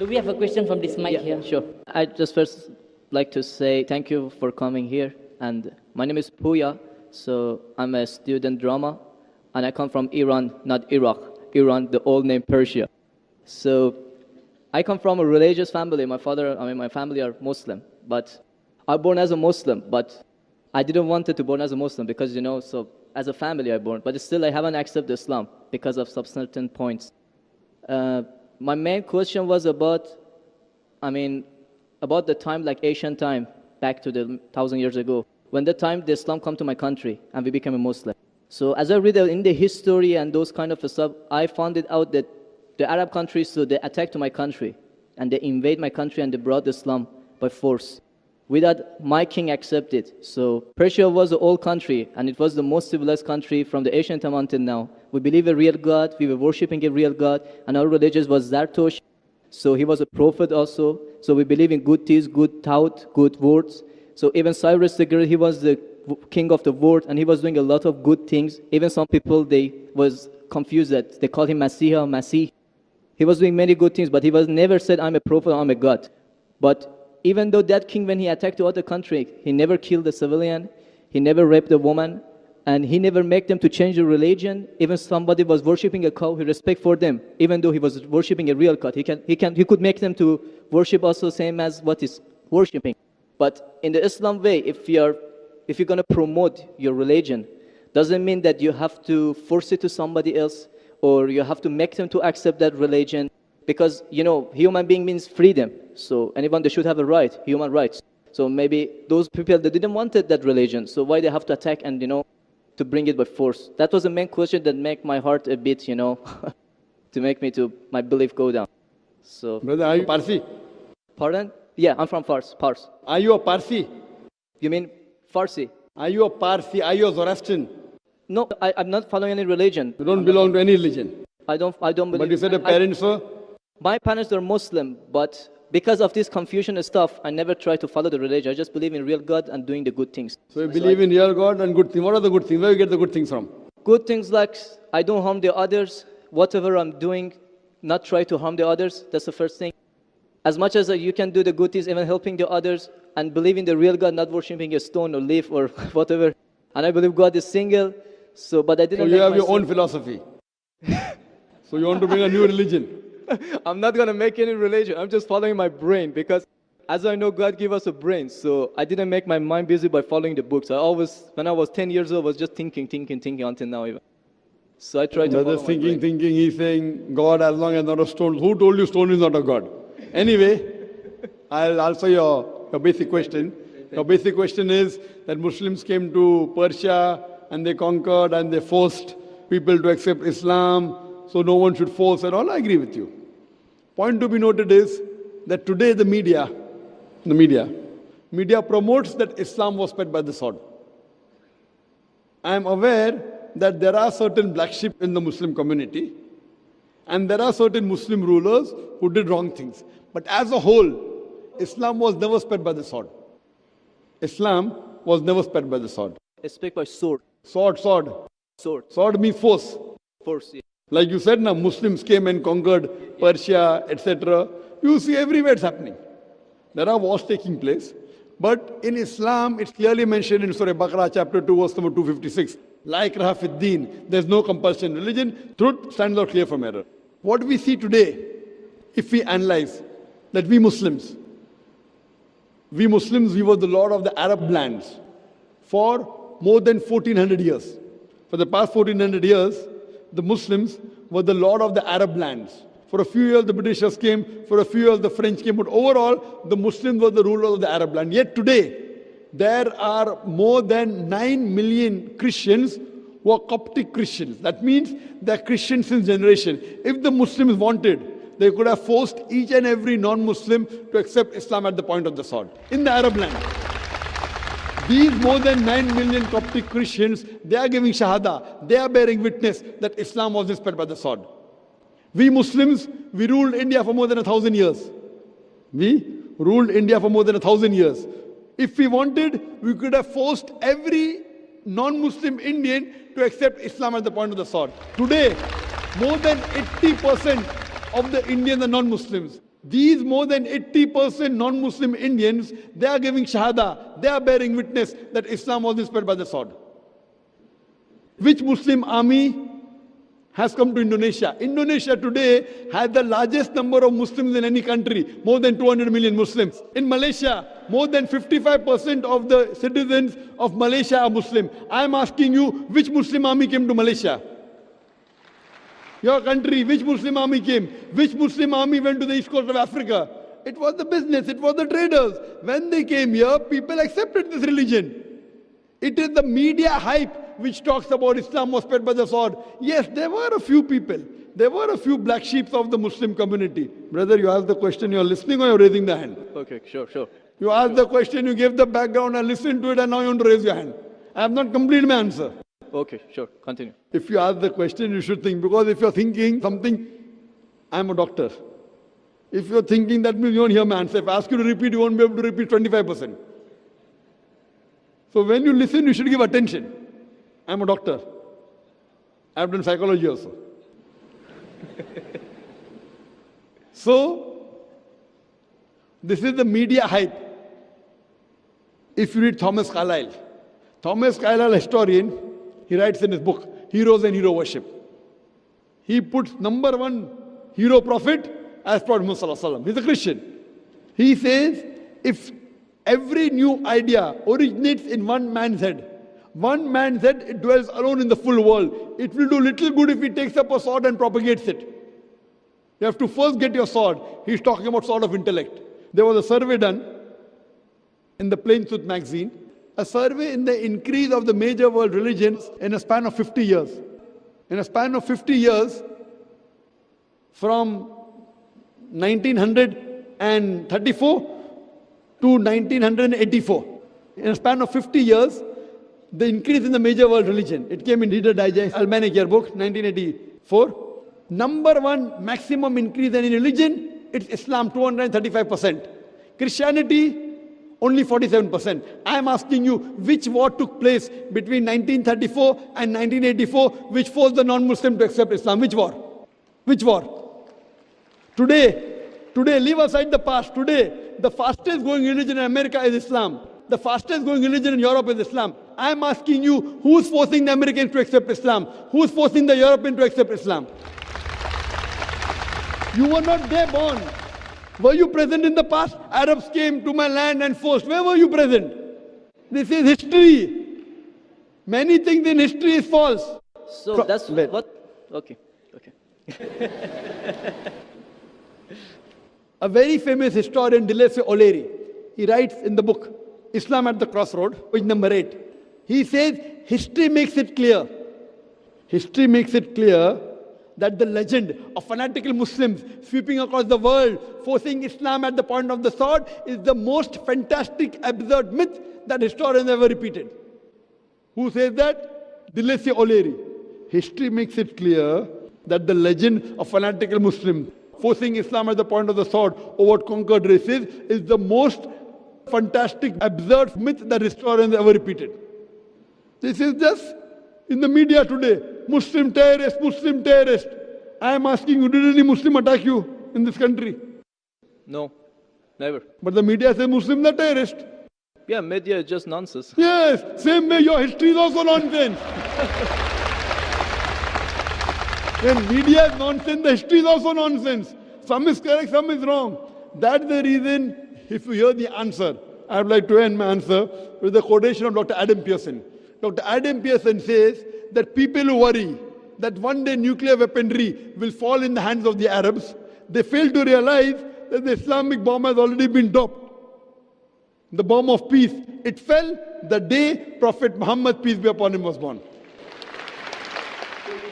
Do we have a question from this mic here? Sure. I just first like to say thank you for coming here. And my name is Puya. So I'm a student drama. And I come from Iran, not Iraq. Iran, the old name Persia. So I come from a religious family. My family are Muslim. But I was born as a Muslim. But I didn't want to born as a Muslim because, so as a family I born. But still I haven't accepted Islam because of some certain points. My main question was about the time, like ancient time, back to the 1,000 years ago, when the time the Islam come to my country and we became a Muslim. So as I read in the history and those kind of stuff, I found it out that the Arab countries, so they attacked my country and they invade my country and they brought Islam by force without my king accepted. So Persia was an old country and it was the most civilized country from the ancient time until now. We believe a real God, we were worshipping a real God, and our religion was Zartosh. So he was a prophet also. So we believe in good deeds, good thought, good words. So even Cyrus the Great, he was the king of the world and he was doing a lot of good things. Even some people, they was confused that they called him Masih. He was doing many good things, but he was never said, I'm a prophet, I'm a God. But even though that king, when he attacked the other country, he never killed a civilian, he never raped a woman, and he never made them to change the religion. Even somebody was worshipping a cow, he respect for them, even though he was worshipping a real God. He could make them to worship also same as what is worshipping. But in the Islam way, if you're going to promote your religion, doesn't mean that you have to force it to somebody else or you have to make them to accept that religion. Because, human being means freedom. So anyone, they should have a right, human rights. So maybe those people, they didn't want that religion. So why they have to attack and, to bring it by force? That was the main question that make my heart a bit, to make me to my belief go down. So. Brother, are you Parsi? Pardon? Yeah, I'm from Fars. Are you a Parsi? You mean Farsi? Are you a Parsi? Are you a Zoroastrian? No, I'm not following any religion. You don't belong to any religion? I don't believe. But you said your parents were? My parents are Muslim, but because of this confusion and stuff, I never try to follow the religion. I just believe in real God and doing the good things. So you believe in real God and good things. What are the good things? Where do you get the good things from? Good things like I don't harm the others. Whatever I'm doing, not try to harm the others. That's the first thing. As much as you can do the good things, even helping the others, and believe in the real God, not worshipping a stone or leaf or whatever. And I believe God is single. So, but I didn't. So you have your own philosophy. So you want to bring a new religion. I'm not going to make any religion. I'm just following my brain because as I know, God gave us a brain. So I didn't make my mind busy by following the books. When I was 10 years old, I was just thinking until now even. So I tried to follow thinking, he's saying, God as long as not a stone. Who told you stone is not a God? Anyway, I'll answer your basic question. Your basic question is that Muslims came to Persia and they conquered and they forced people to accept Islam. So no one should force at all. I agree with you. Point to be noted is that today the media promotes that Islam was spread by the sword. I am aware that there are certain black sheep in the Muslim community and there are certain Muslim rulers who did wrong things. But as a whole, Islam was never spread by the sword. Islam was never spread by the sword. It's spread by sword. Sword. Sword means force. Force, yeah. Like you said, now Muslims came and conquered Persia, etc. You see everywhere it's happening. There are wars taking place. But in Islam, it's clearly mentioned in Surah Baqarah, chapter 2, verse number 256. La ikraha fid deen. There's no compulsion in religion. Truth stands out clear from error. What we see today, if we analyze, that we Muslims, we were the lord of the Arab lands for more than 1400 years. For the past 1400 years, the Muslims were the lord of the Arab lands. For a few years, the Britishers came. For a few years, the French came. But overall, the Muslims were the rulers of the Arab land. Yet today, there are more than 9 million Christians who are Coptic Christians. That means they're Christians since generation. If the Muslims wanted, they could have forced each and every non-Muslim to accept Islam at the point of the sword in the Arab land. These more than 9 million Coptic Christians, they are giving Shahada. They are bearing witness that Islam was spread by the sword. We Muslims, we ruled India for more than 1,000 years. We ruled India for more than 1,000 years. If we wanted, we could have forced every non-Muslim Indian to accept Islam at the point of the sword. Today, more than 80% of the Indians are non-Muslims. These more than 80% non-Muslim Indians, they are giving shahada, they are bearing witness that Islam was spread by the sword. Which Muslim army has come to Indonesia? Indonesia today has the largest number of Muslims in any country, more than 200 million Muslims. In Malaysia, more than 55% of the citizens of Malaysia are Muslim. I am asking you, which Muslim army came to Malaysia? Your country, which Muslim army came? Which Muslim army went to the east coast of Africa? It was the business, it was the traders. When they came here, people accepted this religion. It is the media hype which talks about Islam was spread by the sword. Yes, there were a few people. There were a few black sheep of the Muslim community. Brother, you asked the question, you're listening or you're raising the hand? Okay, sure. You asked the question, you gave the background, I listened to it, and now you want to raise your hand. I have not completed my answer. Okay, sure. Continue. If you ask the question, you should think. Because if you're thinking something, I'm a doctor. If you're thinking, that means you won't hear my answer. If I ask you to repeat, you won't be able to repeat 25%. So when you listen, you should give attention. I'm a doctor. I've done psychology also. So, this is the media hype. If you read Thomas Carlyle, historian, he writes in his book, Heroes and Hero Worship. He puts number one hero prophet as Prophet Muhammad Sallallahu Alaihi Wasallam. He's a Christian. He says, if every new idea originates in one man's head, it dwells alone in the full world. It will do little good if he takes up a sword and propagates it. You have to first get your sword. He's talking about sword of intellect. There was a survey done in the Plain Truth magazine, a survey in the increase of the major world religions in a span of 50 years. In a span of 50 years, from 1934 to 1984. In a span of 50 years, the increase in the major world religion. It came in Reader Digest, Almanac Yearbook, 1984. Number one maximum increase in religion, it's Islam, 235%. Christianity, only 47%. I am asking you, which war took place between 1934 and 1984, which forced the non-Muslim to accept Islam? Which war? Which war? Today, leave aside the past. Today, the fastest growing religion in America is Islam. The fastest growing religion in Europe is Islam. I am asking you, who's forcing the Americans to accept Islam? Who's forcing the Europeans to accept Islam? You were not there born. Were you present in the past? Arabs came to my land and forced. Where were you present? This is history. Many things in history is false. So that's what? Okay. A very famous historian, Dilese O'Leary, he writes in the book, Islam at the Crossroad, page number 8. He says, history makes it clear. History makes it clear that the legend of fanatical Muslims sweeping across the world, forcing Islam at the point of the sword, is the most fantastic, absurd myth that historians ever repeated. Who says that? Dilese O'Leary. History makes it clear that the legend of fanatical Muslims forcing Islam at the point of the sword over conquered races is the most fantastic, absurd myth that historians ever repeated. This is just in the media today. Muslim terrorist, Muslim terrorist. I am asking you, did any Muslim attack you in this country? No, never. But the media says Muslims are terrorists. Yeah, media is just nonsense. Yes, same way your history is also nonsense. When media is nonsense, the history is also nonsense. Some is correct, some is wrong. That's the reason, if you hear the answer, I would like to end my answer with the quotation of Dr. Adam Pearson. Dr. Adam Pearson says that people who worry that one day nuclear weaponry will fall in the hands of the Arabs, they fail to realize that the Islamic bomb has already been dropped. The bomb of peace. It fell the day Prophet Muhammad, peace be upon him, was born.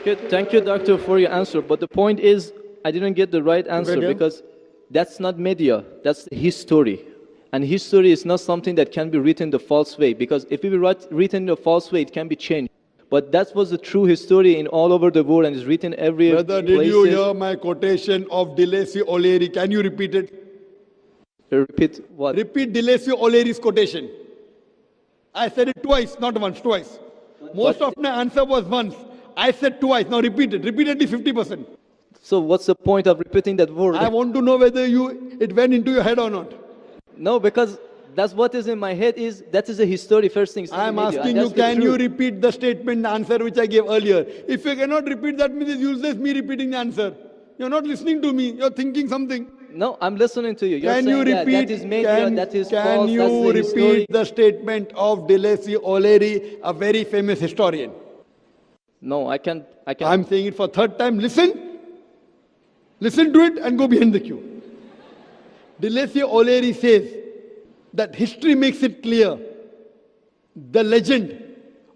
Good. Thank you, doctor, for your answer. But the point is, I didn't get the right answer because that's not media. That's history. And history is not something that can be written the false way. Because if it be written the false way, it can be changed. But that was the true history in all over the world and is written everywhere. Brother, did you hear my quotation of Dilese O'Leary? Can you repeat it? Repeat what? Repeat Dilese O'Leary's quotation. I said it twice, not once, twice. Most of my answer was once. I said twice. Now repeat it. Repeat at least 50%. So what's the point of repeating that word? I want to know whether it went into your head or not. No, because that's what is in my head that is a history first thing. I am asking you, can you repeat the statement, the answer which I gave earlier? If you cannot repeat, that means it's useless me repeating the answer. You're not listening to me. You're thinking something. No, I'm listening to you. You're Can saying you repeat? that is made, that is can false, you that's the repeat history. the statement of Deleuze O'Leary, a very famous historian? No, I can't. I'm saying it for third time. Listen to it and go behind the queue. Deleuze O'Leary says that history makes it clear the legend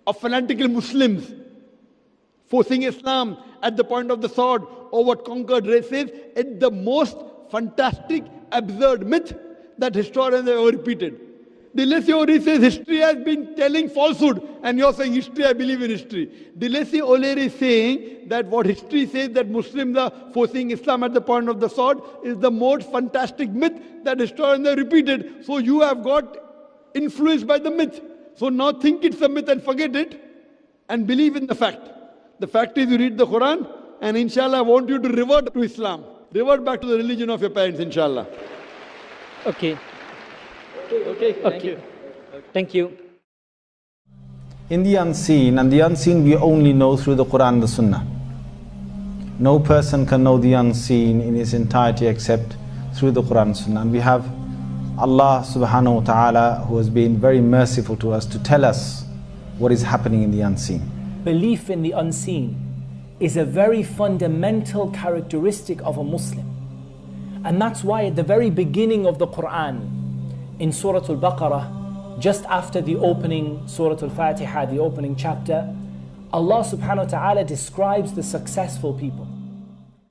of fanatical Muslims forcing Islam at the point of the sword over conquered races is the most fantastic, absurd myth that historians have ever repeated. Deleuze O'Leary says history has been telling falsehood, and you're saying history, I believe in history. Deleuze O'Leary is saying that what history says that Muslims are forcing Islam at the point of the sword is the most fantastic myth that historians have repeated. So you have got influenced by the myth. So now think it's a myth and forget it and believe in the fact. The fact is you read the Quran, and inshallah I want you to revert to Islam. Revert back to the religion of your parents, inshallah. Okay. Okay, thank you. Thank you. In the unseen, and the unseen we only know through the Quran and the Sunnah. No person can know the unseen in its entirety except through the Quran and Sunnah. And we have Allah subhanahu wa ta'ala who has been very merciful to us to tell us what is happening in the unseen. Belief in the unseen is a very fundamental characteristic of a Muslim. And that's why at the very beginning of the Quran, in Surah Al-Baqarah, just after the opening Surah Al-Fatiha, the opening chapter, Allah subhanahu wa ta'ala describes the successful people.